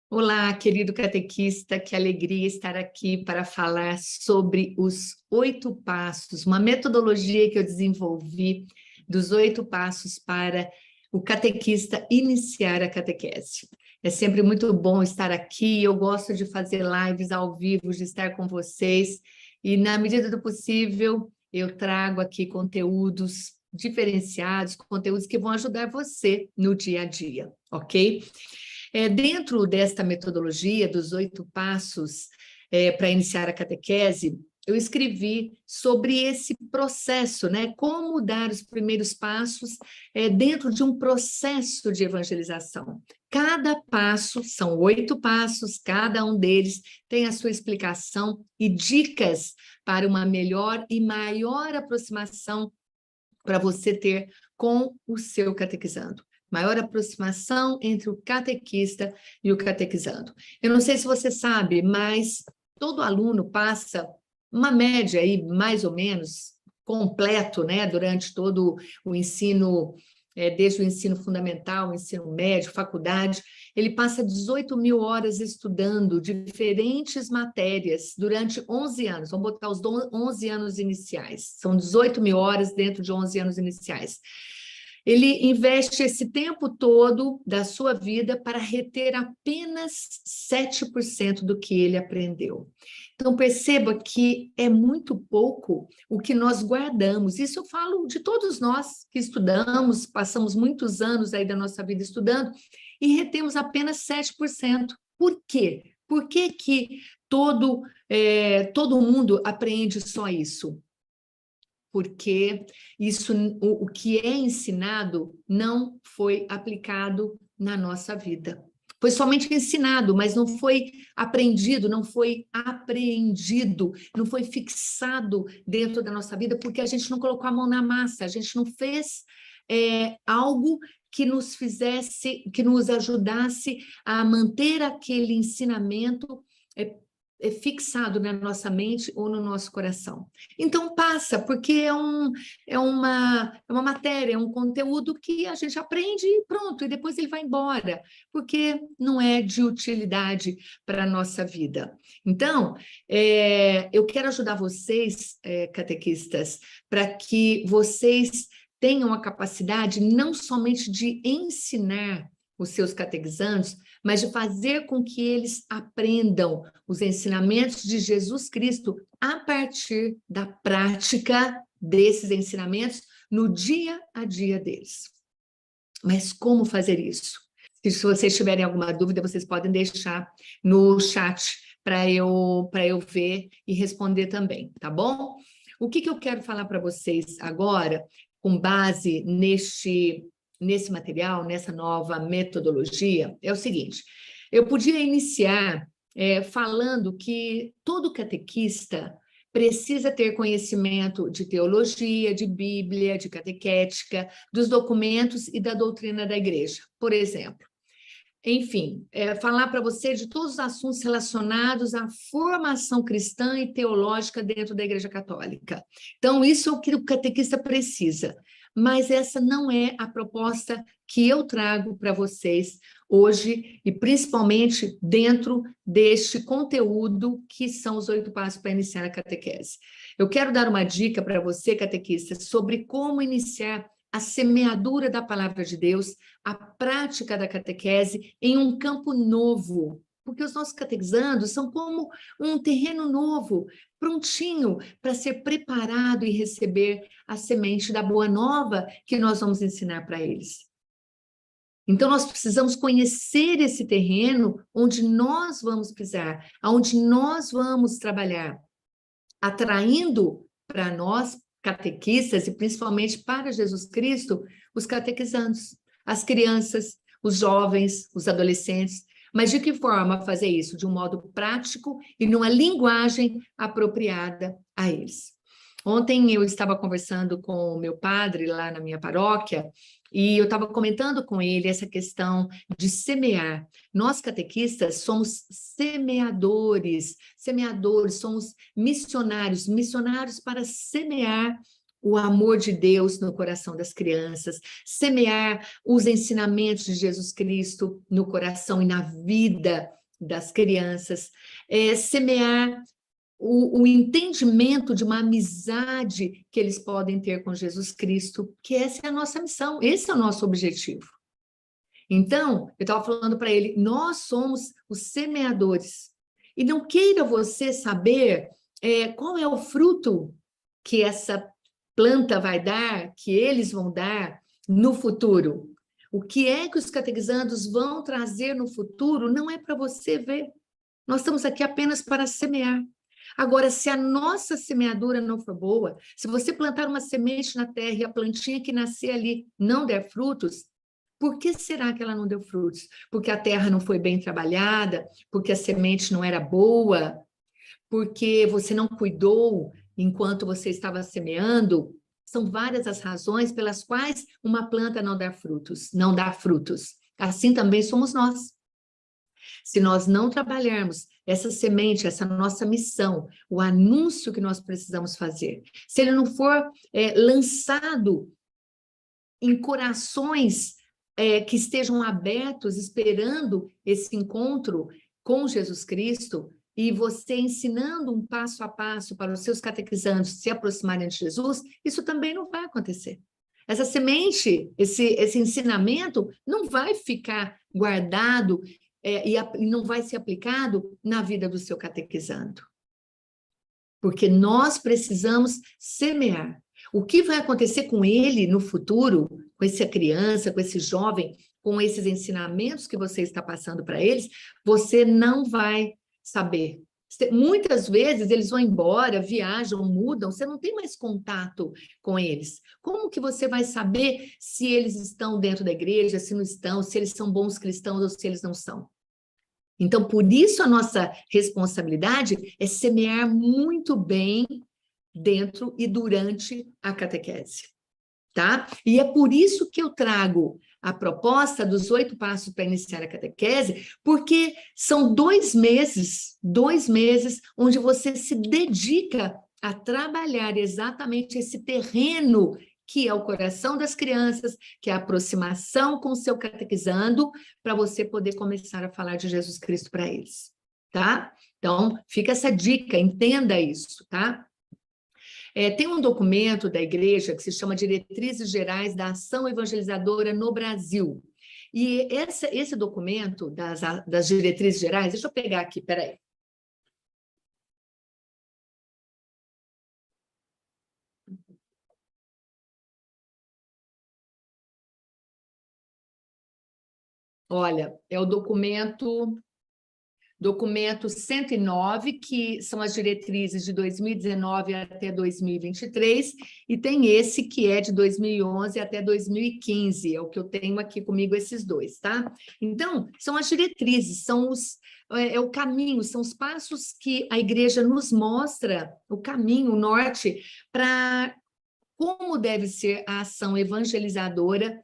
Olá, querido catequista, que alegria estar aqui para falar sobre os 8 passos, uma metodologia que eu desenvolvi dos 8 passos para o catequista iniciar a catequese. É sempre muito bom estar aqui, eu gosto de fazer lives ao vivo, de estar com vocês, e na medida do possível eu trago aqui conteúdos diferenciados, conteúdos que vão ajudar você no dia a dia, ok? Dentro desta metodologia dos 8 passos para iniciar a catequese, eu escrevi sobre esse processo, né? Como dar os primeiros passos dentro de um processo de evangelização. Cada passo, são 8 passos, cada um deles tem a sua explicação e dicas para uma melhor e maior aproximação para você ter com o seu catequizando. Maior aproximação entre o catequista e o catequizando. Eu não sei se você sabe, mas todo aluno passa uma média aí, mais ou menos, completo, né, durante todo o ensino, desde o ensino fundamental, o ensino médio, faculdade, ele passa 18.000 horas estudando diferentes matérias durante 11 anos, vamos botar os 11 anos iniciais, são 18.000 horas dentro de 11 anos iniciais. Ele investe esse tempo todo da sua vida para reter apenas 7% do que ele aprendeu. Então, perceba que é muito pouco o que nós guardamos. Isso eu falo de todos nós que estudamos, passamos muitos anos aí da nossa vida estudando e retemos apenas 7%. Por quê? Por que que todo mundo aprende só isso? Porque o que é ensinado não foi aplicado na nossa vida. Foi somente ensinado, mas não foi aprendido, não foi apreendido, não foi fixado dentro da nossa vida, porque a gente não colocou a mão na massa, a gente não fez algo que nos fizesse, que nos ajudasse a manter aquele ensinamento fixado na nossa mente ou no nosso coração. Então passa, porque é uma matéria, é um conteúdo que a gente aprende e pronto, e depois ele vai embora, porque não é de utilidade para a nossa vida. Então, eu quero ajudar vocês, catequistas, para que vocês tenham a capacidade não somente de ensinar os seus catequizandos, mas de fazer com que eles aprendam os ensinamentos de Jesus Cristo a partir da prática desses ensinamentos no dia a dia deles. Mas como fazer isso? Se vocês tiverem alguma dúvida, vocês podem deixar no chat para eu ver e responder também, tá bom? O que eu quero falar para vocês agora, com base nesse material, nessa nova metodologia, é o seguinte: eu podia iniciar falando que todo catequista precisa ter conhecimento de teologia, de Bíblia, de catequética, dos documentos e da doutrina da igreja, por exemplo. Enfim, falar para você de todos os assuntos relacionados à formação cristã e teológica dentro da Igreja Católica. Então, isso é o que o catequista precisa. Mas essa não é a proposta que eu trago para vocês hoje, e principalmente dentro deste conteúdo que são os 8 passos para iniciar a catequese. Eu quero dar uma dica para você, catequista, sobre como iniciar a semeadura da palavra de Deus, a prática da catequese em um campo novo, porque os nossos catequizandos são como um terreno novo, prontinho para ser preparado e receber a semente da boa nova que nós vamos ensinar para eles. Então, nós precisamos conhecer esse terreno onde nós vamos pisar, onde nós vamos trabalhar, atraindo para nós, catequistas, e principalmente para Jesus Cristo, os catequizandos, as crianças, os jovens, os adolescentes. Mas de que forma fazer isso? De um modo prático e numa linguagem apropriada a eles. Ontem eu estava conversando com o meu padre lá na minha paróquia e eu estava comentando com ele essa questão de semear. Nós, catequistas, somos semeadores, somos missionários para semear o amor de Deus no coração das crianças, semear os ensinamentos de Jesus Cristo no coração e na vida das crianças, semear o entendimento de uma amizade que eles podem ter com Jesus Cristo, que essa é a nossa missão, esse é o nosso objetivo. Então, eu estava falando para ele, nós somos os semeadores. E não queira você saber qual é o fruto que essa planta vai dar, que eles vão dar no futuro. O que é que os catequizandos vão trazer no futuro não é para você ver. Nós estamos aqui apenas para semear. Agora, se a nossa semeadura não for boa, se você plantar uma semente na terra e a plantinha que nascer ali não der frutos, por que será que ela não deu frutos? Porque a terra não foi bem trabalhada, porque a semente não era boa, porque você não cuidou enquanto você estava semeando. São várias as razões pelas quais uma planta não dá frutos, não dá frutos. Assim também somos nós. Se nós não trabalharmos essa semente, essa nossa missão, o anúncio que nós precisamos fazer, se ele não for lançado em corações que estejam abertos, esperando esse encontro com Jesus Cristo, e você ensinando um passo a passo para os seus catequizandos se aproximarem de Jesus, isso também não vai acontecer. Essa semente, esse ensinamento não vai ficar guardado e não vai ser aplicado na vida do seu catequizando. Porque nós precisamos semear. O que vai acontecer com ele no futuro, com essa criança, com esse jovem, com esses ensinamentos que você está passando para eles, você não vai saber. Muitas vezes eles vão embora, viajam, mudam, você não tem mais contato com eles. Como que você vai saber se eles estão dentro da igreja, se não estão, se eles são bons cristãos ou se eles não são? Então, por isso a nossa responsabilidade é semear muito bem dentro e durante a catequese, tá? E é por isso que eu trago a proposta dos 8 passos para iniciar a catequese, porque são 2 meses onde você se dedica a trabalhar exatamente esse terreno que é o coração das crianças, que é a aproximação com o seu catequizando, para você poder começar a falar de Jesus Cristo para eles, tá? Então, fica essa dica, entenda isso, tá? Tem um documento da igreja que se chama Diretrizes Gerais da Ação Evangelizadora no Brasil. E esse documento das diretrizes gerais, deixa eu pegar aqui, peraí. Olha, é o documento 109, que são as diretrizes de 2019 até 2023, e tem esse que é de 2011 até 2015, é o que eu tenho aqui comigo, esses dois, tá? Então, são as diretrizes, é o caminho, são os passos que a igreja nos mostra, o caminho, o norte, para como deve ser a ação evangelizadora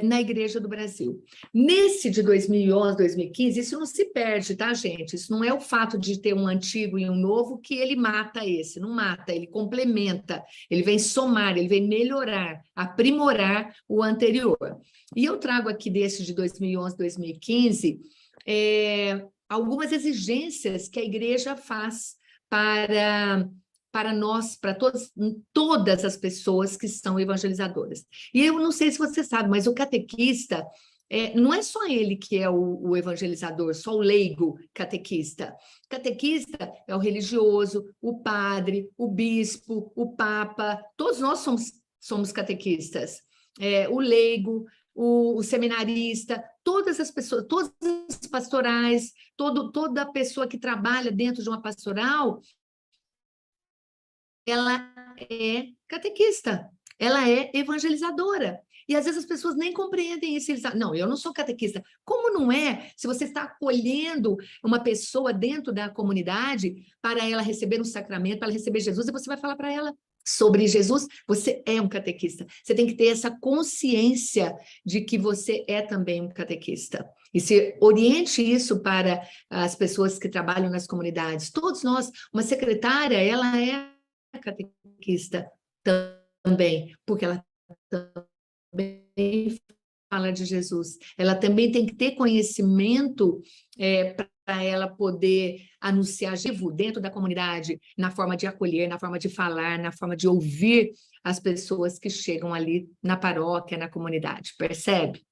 na Igreja do Brasil. Nesse de 2011, 2015, isso não se perde, tá, gente? Isso não é o fato de ter um antigo e um novo que ele mata esse, não mata, ele complementa, ele vem somar, ele vem melhorar, aprimorar o anterior. E eu trago aqui desse de 2011, 2015, algumas exigências que a Igreja faz para nós, para todas as pessoas que são evangelizadoras. E eu não sei se você sabe, mas o catequista, não é só ele que é o evangelizador, só o leigo catequista. Catequista é o religioso, o padre, o bispo, o papa, todos nós somos catequistas. O leigo, o seminarista, todas as pessoas, todas as pastorais, toda pessoa que trabalha dentro de uma pastoral, ela é catequista, ela é evangelizadora. E às vezes as pessoas nem compreendem isso. Eles falam, não, eu não sou catequista. Como não é? Se você está acolhendo uma pessoa dentro da comunidade para ela receber um sacramento, para ela receber Jesus, e você vai falar para ela sobre Jesus, você é um catequista. Você tem que ter essa consciência de que você é também um catequista. E se oriente isso para as pessoas que trabalham nas comunidades. Todos nós, uma secretária, ela é catequista também, porque ela também fala de Jesus. Ela também tem que ter conhecimento para ela poder anunciar vivo dentro da comunidade, na forma de acolher, na forma de falar, na forma de ouvir as pessoas que chegam ali na paróquia, na comunidade, percebe?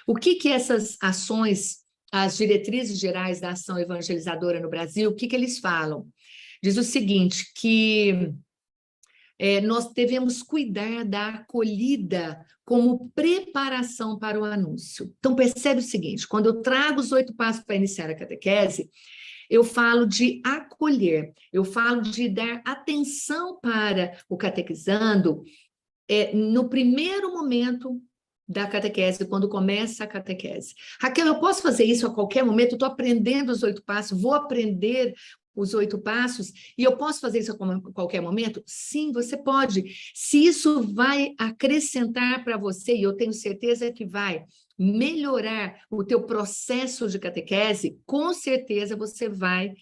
O que essas ações, as diretrizes gerais da ação evangelizadora no Brasil, o que eles falam? Diz o seguinte, que nós devemos cuidar da acolhida como preparação para o anúncio. Então, percebe o seguinte, quando eu trago os 8 passos para iniciar a catequese, eu falo de acolher, eu falo de dar atenção para o catequizando no primeiro momento da catequese, quando começa a catequese. Raquel, eu posso fazer isso a qualquer momento? Eu estou aprendendo os 8 passos, vou aprender os 8 passos, e eu posso fazer isso a qualquer momento? Sim, você pode. Se isso vai acrescentar para você, e eu tenho certeza que vai melhorar o teu processo de catequese, com certeza você vai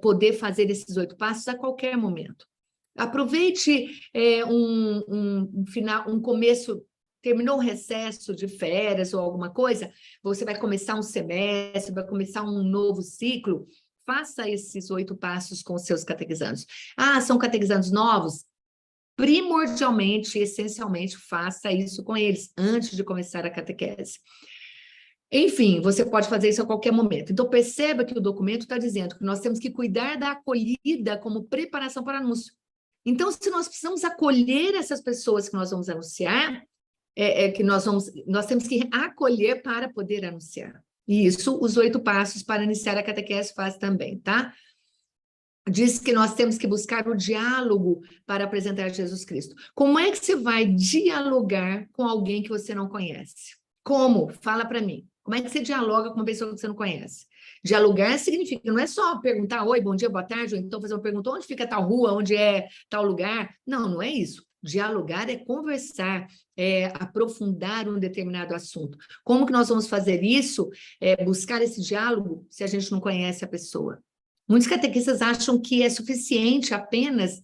poder fazer esses 8 passos a qualquer momento. Aproveite um começo, terminou o recesso de férias ou alguma coisa, você vai começar um semestre, vai começar um novo ciclo, faça esses 8 passos com os seus catequizandos. Ah, são catequizandos novos? Primordialmente, essencialmente, faça isso com eles, antes de começar a catequese. Enfim, você pode fazer isso a qualquer momento. Então, perceba que o documento está dizendo que nós temos que cuidar da acolhida como preparação para o anúncio. Então, se nós precisamos acolher essas pessoas que nós vamos anunciar, que nós temos que acolher para poder anunciar. E isso, os 8 passos para iniciar a catequese faz também, tá? Diz que nós temos que buscar o diálogo para apresentar Jesus Cristo. Como é que você vai dialogar com alguém que você não conhece? Como? Fala para mim. Como é que você dialoga com uma pessoa que você não conhece? Dialogar significa, não é só perguntar, oi, bom dia, boa tarde, ou então fazer uma pergunta, onde fica tal rua, onde é tal lugar? Não, não é isso. Dialogar é conversar, é aprofundar um determinado assunto. Como que nós vamos fazer isso? Buscar esse diálogo se a gente não conhece a pessoa. Muitos catequistas acham que é suficiente apenas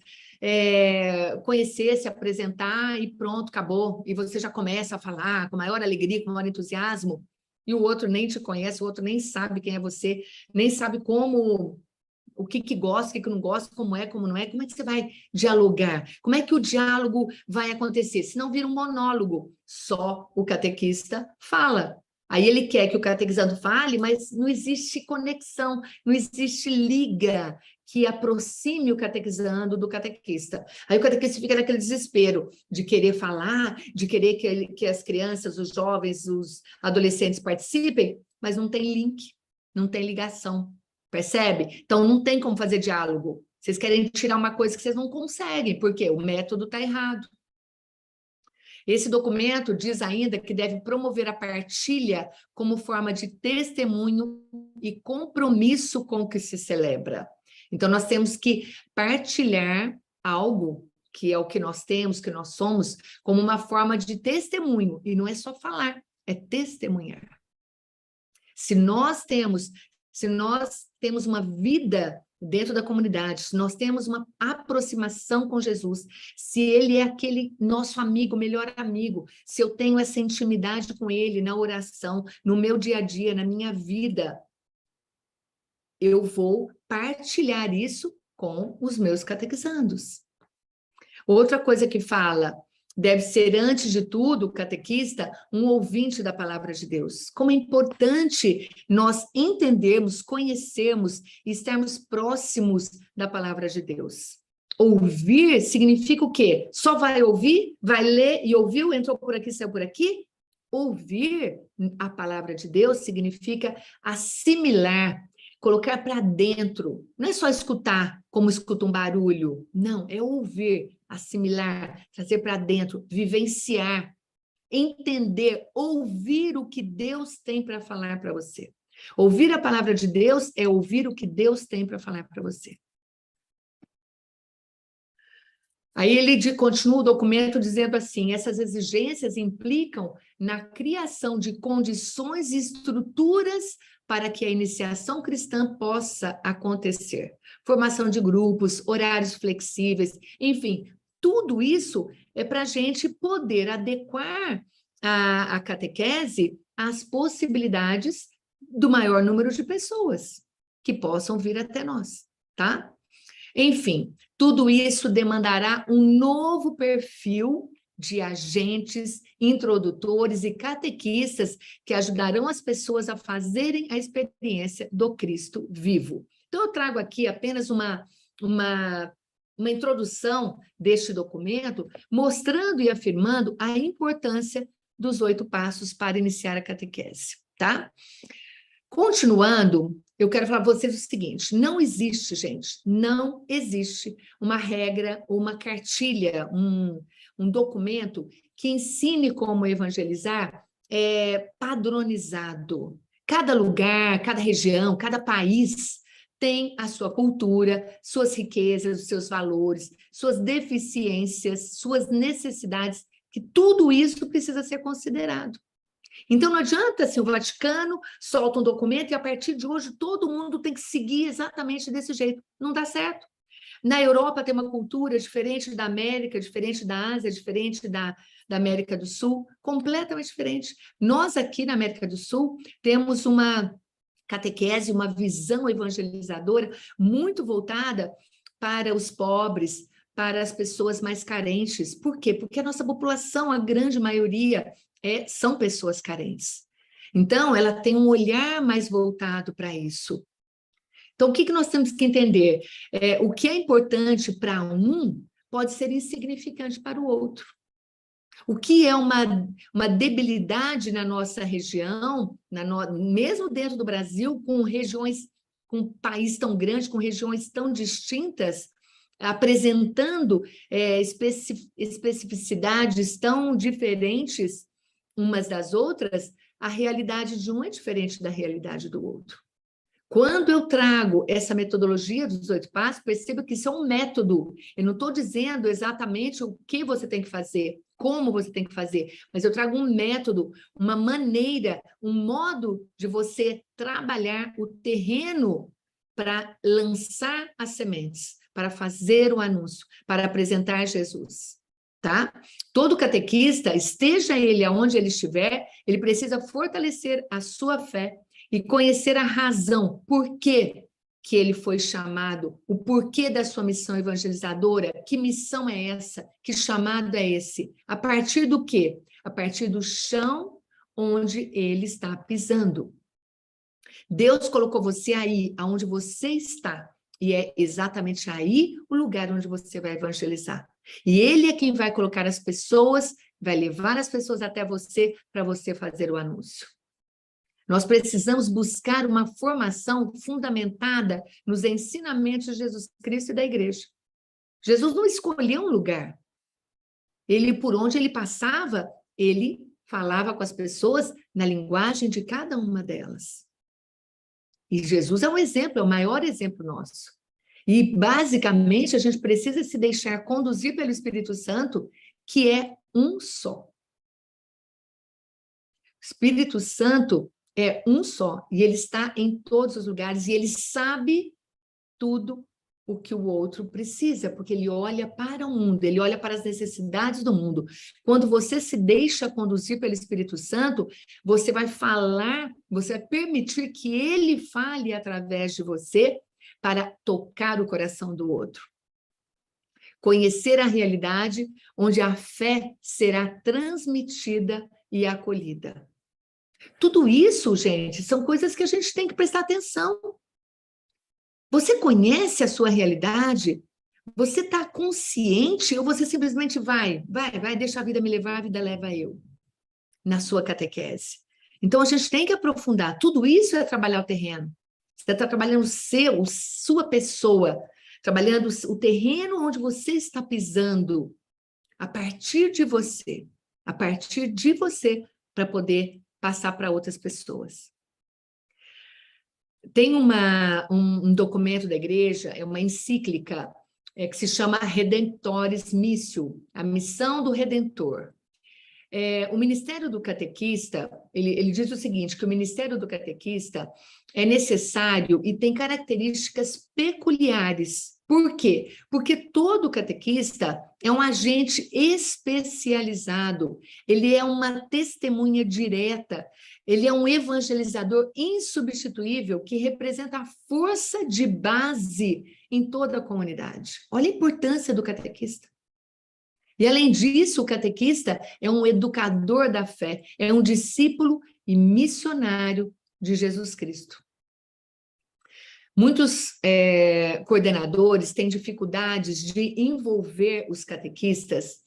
conhecer, se apresentar e pronto, acabou. E você já começa a falar com maior alegria, com maior entusiasmo, e o outro nem te conhece, o outro nem sabe quem é você, nem sabe como, o que gosta, o que não gosta, como é, como não é. Como é que você vai dialogar? Como é que o diálogo vai acontecer? Se não vira um monólogo, só o catequista fala. Aí ele quer que o catequizando fale, mas não existe conexão, não existe liga que aproxime o catequizando do catequista. Aí o catequista fica naquele desespero de querer falar, de querer que as crianças, os jovens, os adolescentes participem, mas não tem link, não tem ligação, percebe? Então não tem como fazer diálogo. Vocês querem tirar uma coisa que vocês não conseguem, porque o método está errado. Esse documento diz ainda que deve promover a partilha como forma de testemunho e compromisso com o que se celebra. Então, nós temos que partilhar algo que é o que nós temos, que nós somos, como uma forma de testemunho. E não é só falar, é testemunhar. Se nós temos uma vida dentro da comunidade, se nós temos uma aproximação com Jesus, se ele é aquele nosso amigo, melhor amigo, se eu tenho essa intimidade com ele na oração, no meu dia a dia, na minha vida, eu vou partilhar isso com os meus catequizandos. Outra coisa que fala, deve ser, antes de tudo, o catequista, um ouvinte da palavra de Deus. Como é importante nós entendermos, conhecermos e estarmos próximos da palavra de Deus. Ouvir significa o quê? Só vai ouvir, vai ler e ouviu, entrou por aqui, saiu por aqui? Ouvir a palavra de Deus significa assimilar, colocar para dentro. Não é só escutar, como escuta um barulho. Não, é ouvir, assimilar, trazer para dentro, vivenciar, entender, ouvir o que Deus tem para falar para você. Ouvir a palavra de Deus é ouvir o que Deus tem para falar para você. Aí ele continua o documento dizendo assim, essas exigências implicam na criação de condições e estruturas para que a iniciação cristã possa acontecer. Formação de grupos, horários flexíveis, enfim, tudo isso é para a gente poder adequar a catequese às possibilidades do maior número de pessoas que possam vir até nós, tá? Enfim, tudo isso demandará um novo perfil de agentes, introdutores e catequistas que ajudarão as pessoas a fazerem a experiência do Cristo vivo. Então, eu trago aqui apenas uma introdução deste documento, mostrando e afirmando a importância dos 8 passos para iniciar a catequese, tá? Continuando, eu quero falar para vocês o seguinte: não existe, gente, não existe uma regra ou uma cartilha, um documento que ensine como evangelizar padronizado. Cada lugar, cada região, cada país tem a sua cultura, suas riquezas, os seus valores, suas deficiências, suas necessidades, que tudo isso precisa ser considerado. Então, não adianta se o Vaticano solta um documento e, a partir de hoje, todo mundo tem que seguir exatamente desse jeito. Não dá certo. Na Europa tem uma cultura diferente da América, diferente da Ásia, diferente da América do Sul, completamente diferente. Nós, aqui na América do Sul, temos uma catequese, uma visão evangelizadora muito voltada para os pobres, para as pessoas mais carentes. Por quê? Porque a nossa população, a grande maioria, são pessoas carentes. Então, ela tem um olhar mais voltado para isso. Então, o que nós temos que entender? O que é importante para um pode ser insignificante para o outro. O que é uma debilidade na nossa região, mesmo dentro do Brasil, com regiões, com um país tão grande, com regiões tão distintas, apresentando especificidades tão diferentes umas das outras, a realidade de um é diferente da realidade do outro. Quando eu trago essa metodologia dos 8 passos, perceba que isso é um método. Eu não estou dizendo exatamente o que você tem que fazer, como você tem que fazer, mas eu trago um método, uma maneira, um modo de você trabalhar o terreno para lançar as sementes, para fazer o anúncio, para apresentar Jesus. Tá? Todo catequista, esteja ele aonde ele estiver, ele precisa fortalecer a sua fé e conhecer a razão, por que ele foi chamado, o porquê da sua missão evangelizadora, que missão é essa, que chamado é esse, a partir do quê? A partir do chão onde ele está pisando. Deus colocou você aí, aonde você está, e é exatamente aí o lugar onde você vai evangelizar. E ele é quem vai colocar as pessoas, vai levar as pessoas até você para você fazer o anúncio. Nós precisamos buscar uma formação fundamentada nos ensinamentos de Jesus Cristo e da igreja. Jesus não escolheu um lugar. Ele, por onde ele passava, ele falava com as pessoas na linguagem de cada uma delas. E Jesus é um exemplo, é o maior exemplo nosso. E, basicamente, a gente precisa se deixar conduzir pelo Espírito Santo, que é um só. O Espírito Santo é um só, e ele está em todos os lugares, e ele sabe tudo o que o outro precisa, porque ele olha para o mundo, ele olha para as necessidades do mundo. Quando você se deixa conduzir pelo Espírito Santo, você vai falar, você vai permitir que ele fale através de você para tocar o coração do outro. Conhecer a realidade onde a fé será transmitida e acolhida. Tudo isso, gente, são coisas que a gente tem que prestar atenção. Você conhece a sua realidade? Você está consciente ou você simplesmente vai, deixa a vida me levar, a vida leva eu, na sua catequese? Então, a gente tem que aprofundar. Tudo isso é trabalhar o terreno. Você está trabalhando sua pessoa, trabalhando o terreno onde você está pisando, a partir de você, para poder passar para outras pessoas. Tem um documento da igreja, é uma encíclica, que se chama Redemptoris Missio, a missão do Redentor. O ministério do catequista, ele diz o seguinte, que o ministério do catequista é necessário e tem características peculiares. Por quê? Porque todo catequista é um agente especializado, ele é uma testemunha direta, ele é um evangelizador insubstituível que representa a força de base em toda a comunidade. Olha a importância do catequista. E, além disso, o catequista é um educador da fé, é um discípulo e missionário de Jesus Cristo. Muitos coordenadores têm dificuldades de envolver os catequistas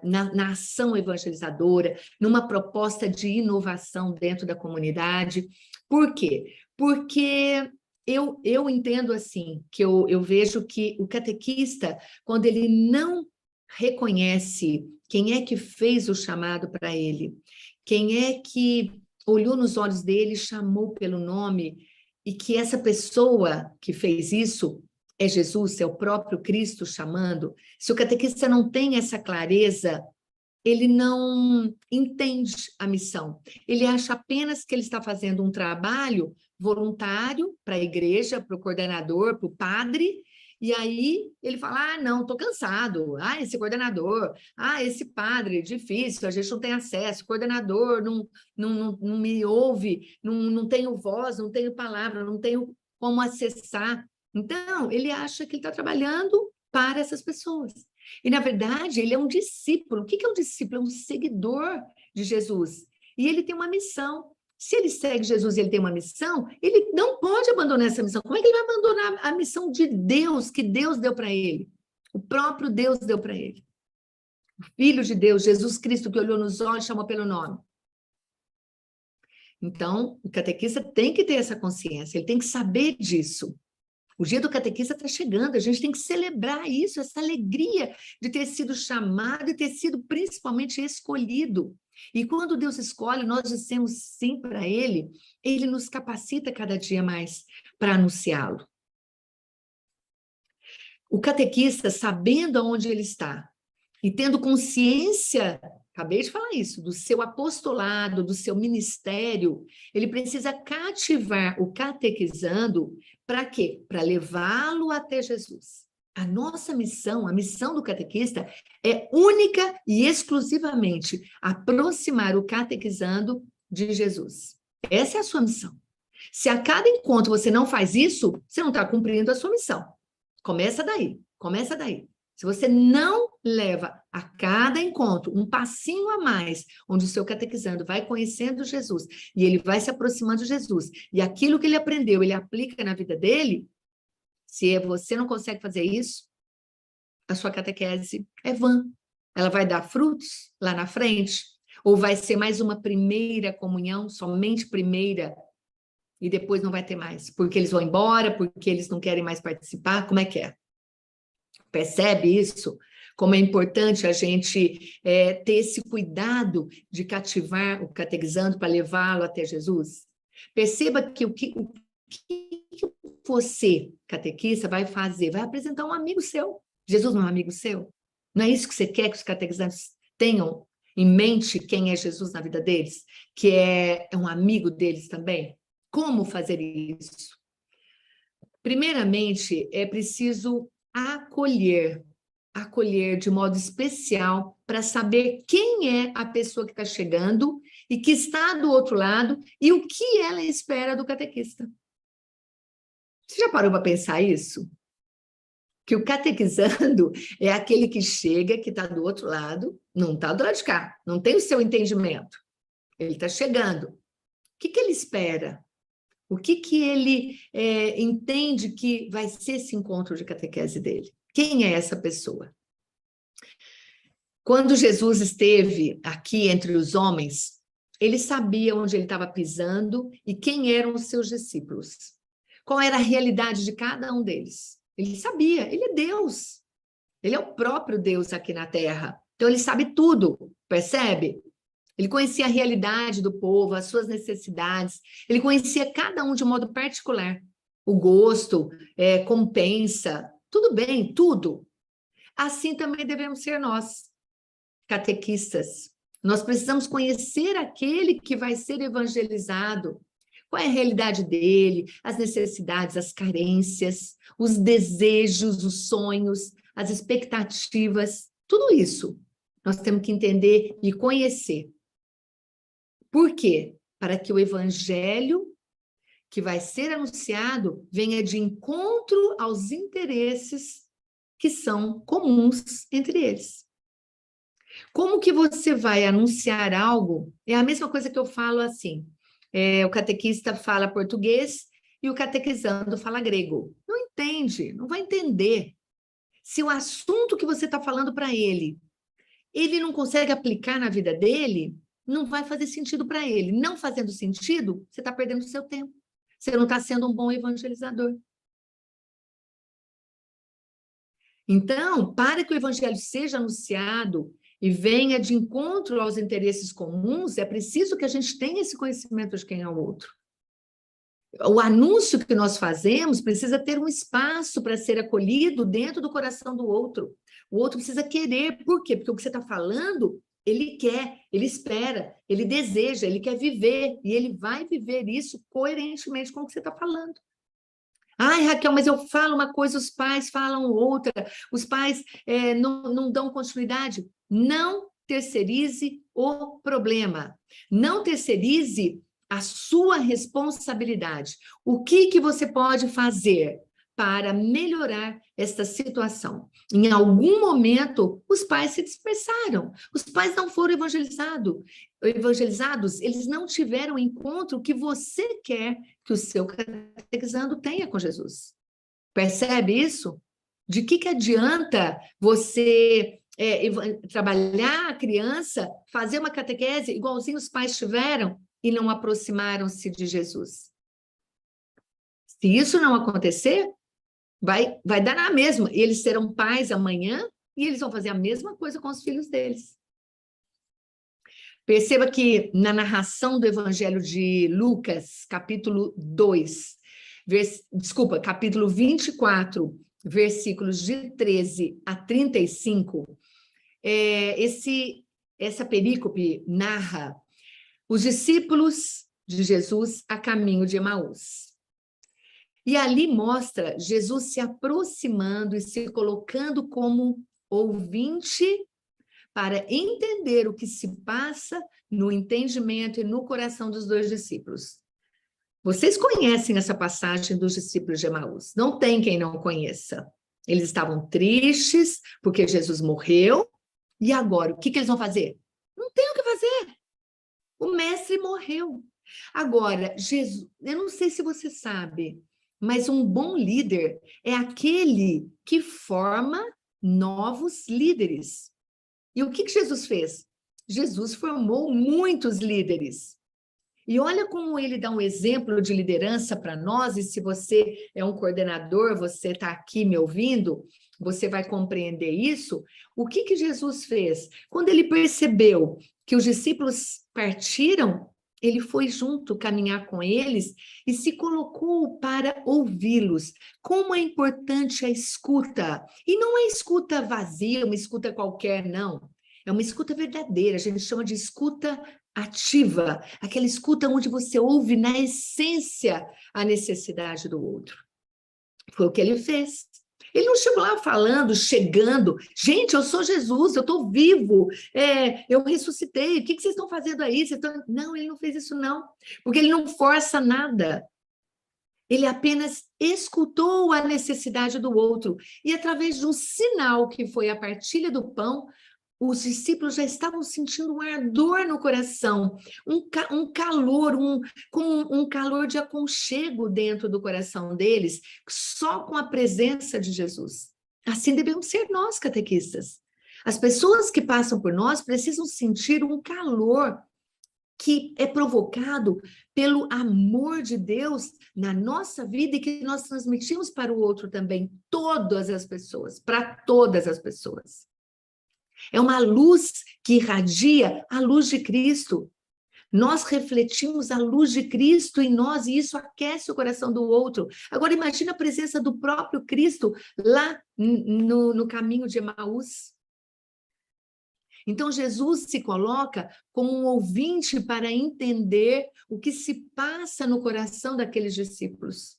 na ação evangelizadora, numa proposta de inovação dentro da comunidade. Por quê? Porque eu entendo assim, que eu vejo que o catequista, quando ele não reconhece quem é que fez o chamado para ele, quem é que olhou nos olhos dele e chamou pelo nome, e que essa pessoa que fez isso é Jesus, é o próprio Cristo chamando. Se o catequista não tem essa clareza, ele não entende a missão. Ele acha apenas que ele está fazendo um trabalho voluntário para a igreja, para o coordenador, para o padre, e aí ele fala, não, estou cansado, esse coordenador, esse padre, difícil, a gente não tem acesso, o coordenador não me ouve, não tenho voz, não tenho palavra, não tenho como acessar. Então, ele acha que ele está trabalhando para essas pessoas. E, na verdade, ele é um discípulo. O que é um discípulo? É um seguidor de Jesus. E ele tem uma missão. Se ele segue Jesus e ele tem uma missão, ele não pode abandonar essa missão. Como é que ele vai abandonar a missão de Deus, que Deus deu para ele? O próprio Deus deu para ele. O Filho de Deus, Jesus Cristo, que olhou nos olhos e chamou pelo nome. Então, o catequista tem que ter essa consciência, ele tem que saber disso. O dia do catequista está chegando, a gente tem que celebrar isso, essa alegria de ter sido chamado e ter sido principalmente escolhido. E quando Deus escolhe, nós dizemos sim para Ele, Ele nos capacita cada dia mais para anunciá-lo. O catequista, sabendo aonde ele está e tendo consciência, acabei de falar isso, do seu apostolado, do seu ministério, ele precisa cativar o catequizando para quê? Para levá-lo até Jesus. A nossa missão, a missão do catequista é única e exclusivamente aproximar o catequizando de Jesus. Essa é a sua missão. Se a cada encontro você não faz isso, você não está cumprindo a sua missão. Começa daí, começa daí. Se você não leva a cada encontro um passinho a mais, onde o seu catequizando vai conhecendo Jesus e ele vai se aproximando de Jesus, e aquilo que ele aprendeu, ele aplica na vida dele, se você não consegue fazer isso, a sua catequese é vã. Ela vai dar frutos lá na frente, ou vai ser mais uma primeira comunhão, somente primeira, e depois não vai ter mais, porque eles vão embora, porque eles não querem mais participar, como é que é? Percebe isso? Como é importante a gente ter esse cuidado de cativar o catequizando para levá-lo até Jesus? Perceba que o que você, catequista, vai fazer? Vai apresentar um amigo seu. Jesus não é um amigo seu? Não é isso que você quer que os catequizantes tenham em mente quem é Jesus na vida deles? Que é um amigo deles também? Como fazer isso? Primeiramente, é preciso acolher de modo especial para saber quem é a pessoa que está chegando e que está do outro lado e o que ela espera do catequista. Você já parou para pensar isso? Que o catequizando é aquele que chega, que está do outro lado, não está do lado de cá, não tem o seu entendimento. Ele está chegando. O que ele espera? O que ele entende que vai ser esse encontro de catequese dele? Quem é essa pessoa? Quando Jesus esteve aqui entre os homens, ele sabia onde ele estava pisando e quem eram os seus discípulos. Qual era a realidade de cada um deles? Ele sabia, ele é Deus. Ele é o próprio Deus aqui na Terra. Então, ele sabe tudo, percebe? Ele conhecia a realidade do povo, as suas necessidades. Ele conhecia cada um de um modo particular. O gosto, como pensa, tudo bem, tudo. Assim também devemos ser nós, catequistas. Nós precisamos conhecer aquele que vai ser evangelizado. Qual é a realidade dele, as necessidades, as carências, os desejos, os sonhos, as expectativas, tudo isso nós temos que entender e conhecer. Por quê? Para que o evangelho que vai ser anunciado venha de encontro aos interesses que são comuns entre eles. Como que você vai anunciar algo? É a mesma coisa que eu falo assim, o catequista fala português e o catequizando fala grego. Não entende, não vai entender. Se o assunto que você está falando para ele, ele não consegue aplicar na vida dele, não vai fazer sentido para ele. Não fazendo sentido, você está perdendo o seu tempo. Você não está sendo um bom evangelizador. Então, para que o evangelho seja anunciado e venha de encontro aos interesses comuns, é preciso que a gente tenha esse conhecimento de quem é o outro. O anúncio que nós fazemos precisa ter um espaço para ser acolhido dentro do coração do outro. O outro precisa querer. Por quê? Porque o que você está falando, ele quer, ele espera, ele deseja, ele quer viver, e ele vai viver isso coerentemente com o que você está falando. Ai, Raquel, mas eu falo uma coisa, os pais falam outra, os pais não dão continuidade. Não terceirize o problema. Não terceirize a sua responsabilidade. O que você pode fazer para melhorar esta situação? Em algum momento, os pais se dispersaram, os pais não foram evangelizados, eles não tiveram o encontro que você quer que o seu catequizando tenha com Jesus. Percebe isso? De que adianta você trabalhar a criança, fazer uma catequese igualzinho os pais tiveram e não aproximaram-se de Jesus? Se isso não acontecer, vai dar na mesma. Eles serão pais amanhã e eles vão fazer a mesma coisa com os filhos deles. Perceba que na narração do Evangelho de Lucas, capítulo 2, capítulo 24, versículos de 13 a 35, essa perícope narra os discípulos de Jesus a caminho de Emaús. E ali mostra Jesus se aproximando e se colocando como ouvinte para entender o que se passa no entendimento e no coração dos dois discípulos. Vocês conhecem essa passagem dos discípulos de Emaús? Não tem quem não conheça. Eles estavam tristes porque Jesus morreu, e agora, o que eles vão fazer? Não tem o que fazer. O mestre morreu. Agora, Jesus, eu não sei se você sabe, mas um bom líder é aquele que forma novos líderes. E o que Jesus fez? Jesus formou muitos líderes. E olha como ele dá um exemplo de liderança para nós, e se você é um coordenador, você está aqui me ouvindo, você vai compreender isso. O que Jesus fez? Quando ele percebeu que os discípulos partiram, ele foi junto caminhar com eles e se colocou para ouvi-los. Como é importante a escuta. E não é escuta vazia, uma escuta qualquer, não. É uma escuta verdadeira, a gente chama de escuta ativa, aquela escuta onde você ouve na essência a necessidade do outro. Foi o que ele fez. Ele não chegou lá falando, chegando, gente, eu sou Jesus, eu estou vivo, eu ressuscitei, o que vocês estão fazendo aí? Não, ele não fez isso não, porque ele não força nada. Ele apenas escutou a necessidade do outro, e através de um sinal que foi a partilha do pão, os discípulos já estavam sentindo um ardor no coração, um calor, um calor de aconchego dentro do coração deles, só com a presença de Jesus. Assim devemos ser nós, catequistas. As pessoas que passam por nós precisam sentir um calor que é provocado pelo amor de Deus na nossa vida e que nós transmitimos para o outro também, todas as pessoas, para todas as pessoas. É uma luz que irradia a luz de Cristo. Nós refletimos a luz de Cristo em nós e isso aquece o coração do outro. Agora, imagina a presença do próprio Cristo lá no caminho de Emaús. Então, Jesus se coloca como um ouvinte para entender o que se passa no coração daqueles discípulos.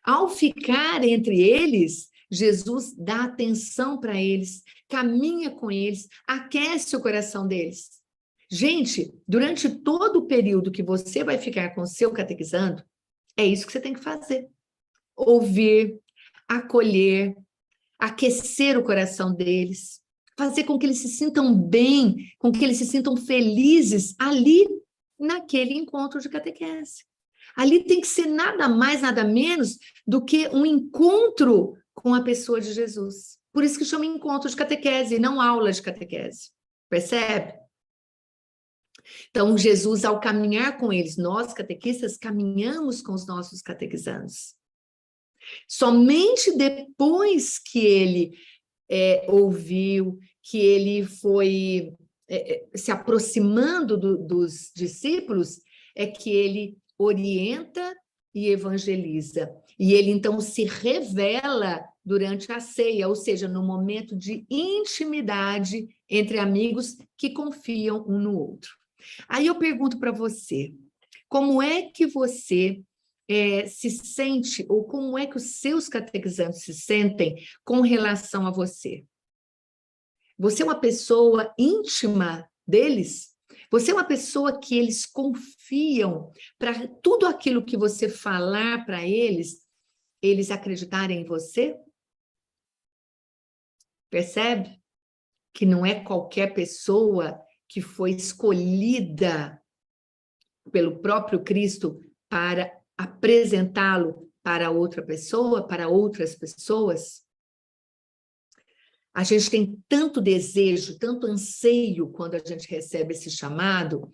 Ao ficar entre eles, Jesus dá atenção para eles, caminha com eles, aquece o coração deles. Gente, durante todo o período que você vai ficar com o seu catequizando, é isso que você tem que fazer. Ouvir, acolher, aquecer o coração deles, fazer com que eles se sintam bem, com que eles se sintam felizes ali naquele encontro de catequese. Ali tem que ser nada mais, nada menos do que um encontro com a pessoa de Jesus. Por isso que chama encontro de catequese, e não aula de catequese. Percebe? Então, Jesus, ao caminhar com eles, nós, catequistas, caminhamos com os nossos catequizandos. Somente depois que ele ouviu, que ele foi se aproximando dos discípulos, é que ele orienta e evangeliza. E ele, então, se revela durante a ceia, ou seja, no momento de intimidade entre amigos que confiam um no outro. Aí eu pergunto para você, como é que você se sente, ou como é que os seus catequizandos se sentem com relação a você? Você é uma pessoa íntima deles? Você é uma pessoa que eles confiam para tudo aquilo que você falar para eles acreditarem em você? Percebe? Que não é qualquer pessoa que foi escolhida pelo próprio Cristo para apresentá-lo para outra pessoa, para outras pessoas. A gente tem tanto desejo, tanto anseio quando a gente recebe esse chamado,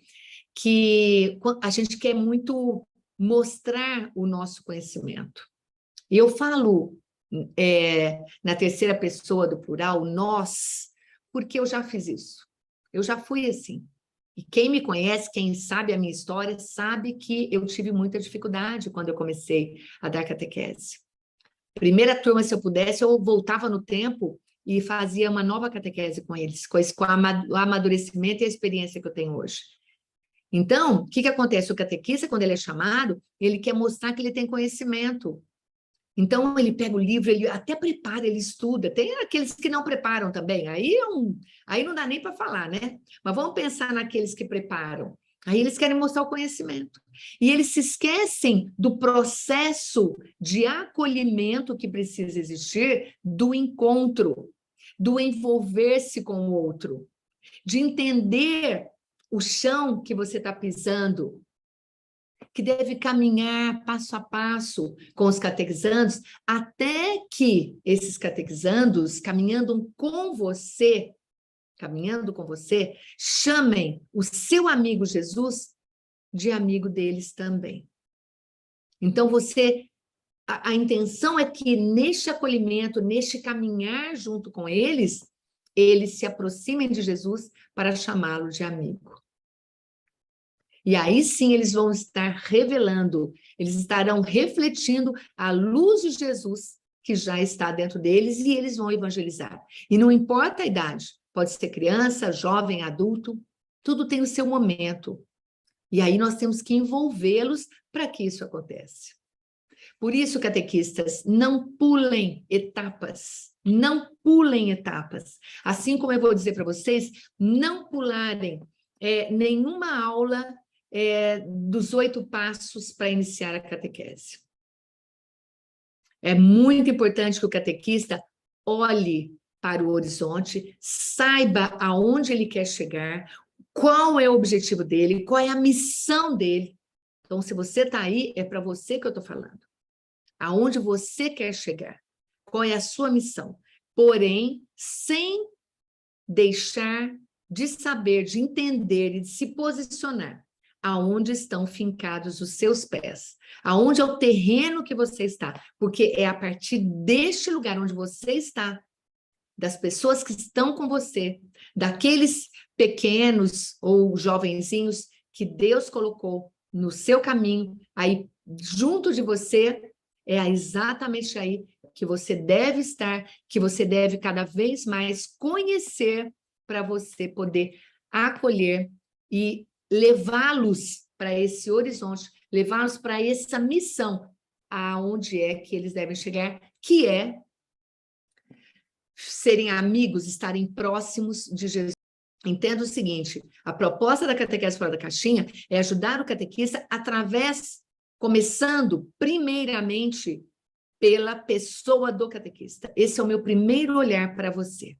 que a gente quer muito mostrar o nosso conhecimento. E eu falo na terceira pessoa do plural, nós, porque eu já fiz isso. Eu já fui assim. E quem me conhece, quem sabe a minha história, sabe que eu tive muita dificuldade quando eu comecei a dar catequese. Primeira turma, se eu pudesse, eu voltava no tempo e fazia uma nova catequese com eles, com o amadurecimento e a experiência que eu tenho hoje. Então, o que acontece? O catequista, quando ele é chamado, ele quer mostrar que ele tem conhecimento. Então, ele pega o livro, ele até prepara, ele estuda. Tem aqueles que não preparam também, aí não dá nem para falar, né? Mas vamos pensar naqueles que preparam. Aí eles querem mostrar o conhecimento. E eles se esquecem do processo de acolhimento que precisa existir, do encontro, do envolver-se com o outro, de entender o chão que você está pisando, que deve caminhar passo a passo com os catequizandos, até que esses catequizandos, caminhando com você, chamem o seu amigo Jesus de amigo deles também. Então, a intenção é que neste acolhimento, neste caminhar junto com eles se aproximem de Jesus para chamá-lo de amigo. E aí sim eles vão estar revelando, eles estarão refletindo a luz de Jesus que já está dentro deles e eles vão evangelizar. E não importa a idade, pode ser criança, jovem, adulto, tudo tem o seu momento. E aí nós temos que envolvê-los para que isso aconteça. Por isso, catequistas, não pulem etapas. Não pulem etapas. Assim como eu vou dizer para vocês, não pularem nenhuma aula dos 8 passos para iniciar a catequese. É muito importante que o catequista olhe para o horizonte, saiba aonde ele quer chegar, qual é o objetivo dele, qual é a missão dele. Então, se você está aí, é para você que eu estou falando. Aonde você quer chegar, qual é a sua missão. Porém, sem deixar de saber, de entender e de se posicionar aonde estão fincados os seus pés, aonde é o terreno que você está, porque é a partir deste lugar onde você está, das pessoas que estão com você, daqueles pequenos ou jovenzinhos que Deus colocou no seu caminho, aí junto de você, é exatamente aí que você deve estar, que você deve cada vez mais conhecer para você poder acolher e levá-los para esse horizonte, levá-los para essa missão, aonde é que eles devem chegar, que é serem amigos, estarem próximos de Jesus. Entenda o seguinte, a proposta da catequese fora da caixinha é ajudar o catequista começando primeiramente pela pessoa do catequista. Esse é o meu primeiro olhar para você.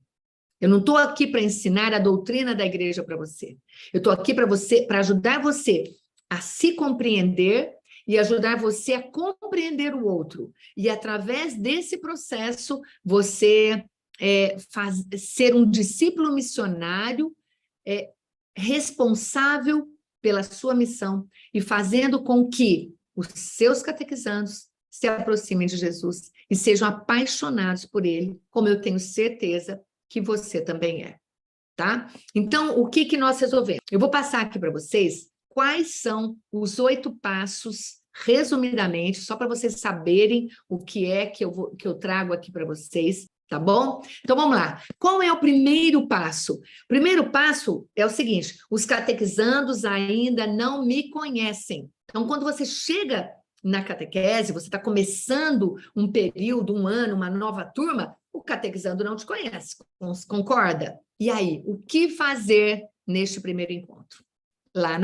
Eu não estou aqui para ensinar a doutrina da igreja para você. Eu estou aqui para ajudar você a se compreender e ajudar você a compreender o outro. E através desse processo, você ser um discípulo missionário responsável pela sua missão e fazendo com que os seus catequizandos se aproximem de Jesus e sejam apaixonados por ele, como eu tenho certeza que você também é, tá? Então, o que nós resolvemos? Eu vou passar aqui para vocês quais são os 8 passos, resumidamente, só para vocês saberem o que é que eu trago aqui para vocês, tá bom? Então, vamos lá. Qual é o primeiro passo? O primeiro passo é o seguinte, os catequizandos ainda não me conhecem. Então, quando você chega na catequese, você está começando um período, um ano, uma nova turma, o catequizando não te conhece, concorda? E aí, o que fazer neste primeiro encontro? Lá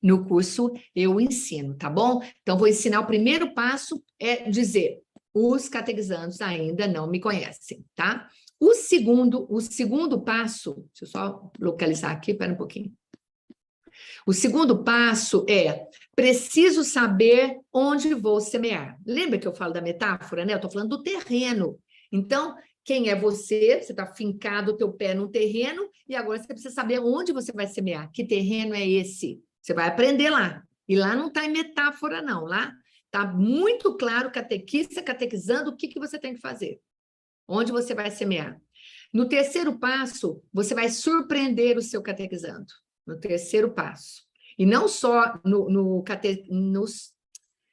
no curso eu ensino, tá bom? Então, vou ensinar o primeiro passo, é dizer, os catequizandos ainda não me conhecem, tá? O segundo passo, deixa eu só localizar aqui, espera um pouquinho. O segundo passo é, preciso saber onde vou semear. Lembra que eu falo da metáfora, né? Eu estou falando do terreno. Então, quem é você? Você está fincado o teu pé no terreno e agora você precisa saber onde você vai semear. Que terreno é esse? Você vai aprender lá. E lá não está em metáfora, não. Lá está muito claro, catequista, catequizando, o que você tem que fazer. Onde você vai semear. No terceiro passo, você vai surpreender o seu catequizando. No terceiro passo. E não só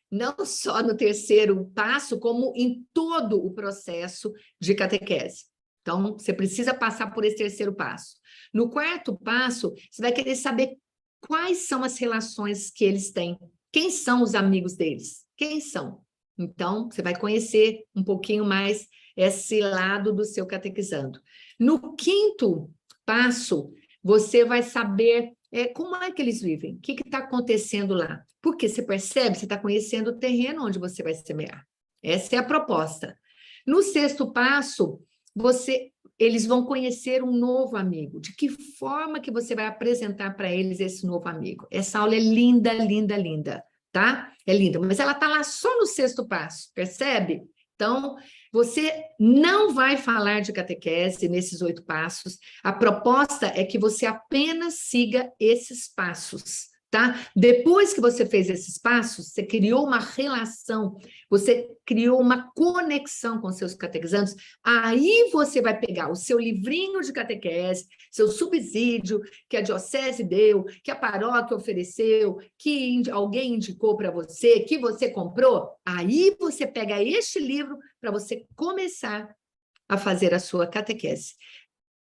não só no terceiro passo, como em todo o processo de catequese. Então, você precisa passar por esse terceiro passo. No quarto passo, você vai querer saber quais são as relações que eles têm. Quem são os amigos deles? Quem são? Então, você vai conhecer um pouquinho mais esse lado do seu catequizando. No quinto passo, você vai saber como é que eles vivem, o que está acontecendo lá. Porque você percebe, você está conhecendo o terreno onde você vai semear. Essa é a proposta. No sexto passo, eles vão conhecer um novo amigo. De que forma que você vai apresentar para eles esse novo amigo? Essa aula é linda, linda, linda, tá? É linda, mas ela está lá só no sexto passo, percebe? Então, você não vai falar de catequese nesses 8 passos. A proposta é que você apenas siga esses passos, tá? Depois que você fez esses passos, você criou uma relação, você criou uma conexão com seus catequizandos, aí você vai pegar o seu livrinho de catequese, seu subsídio que a diocese deu, que a paróquia ofereceu, que alguém indicou para você, que você comprou, aí você pega este livro para você começar a fazer a sua catequese.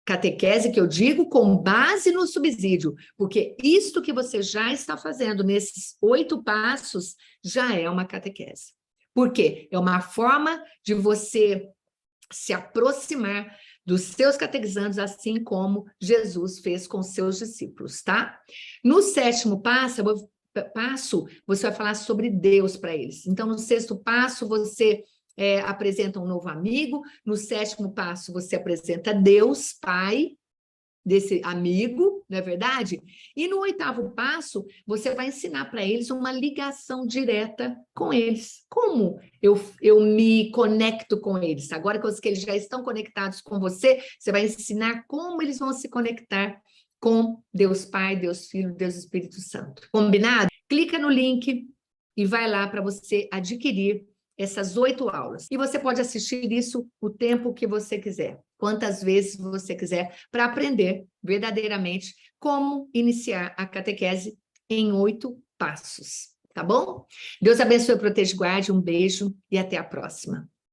Catequese que eu digo com base no subsídio, porque isto que você já está fazendo nesses 8 passos já é uma catequese. Por quê? É uma forma de você se aproximar dos seus catequizandos, assim como Jesus fez com seus discípulos, tá? No sétimo passo, você vai falar sobre Deus para eles. Então, no sexto passo, você apresenta um novo amigo. No sétimo passo, você apresenta Deus, Pai, desse amigo, não é verdade? E no oitavo passo, você vai ensinar para eles uma ligação direta com eles. Como eu me conecto com eles? Agora que eles já estão conectados com você, você vai ensinar como eles vão se conectar com Deus Pai, Deus Filho, Deus Espírito Santo. Combinado? Clica no link e vai lá para você adquirir essas 8 aulas. E você pode assistir isso o tempo que você quiser, quantas vezes você quiser, para aprender verdadeiramente como iniciar a catequese em 8 passos, tá bom? Deus abençoe, proteja e guarde, um beijo e até a próxima.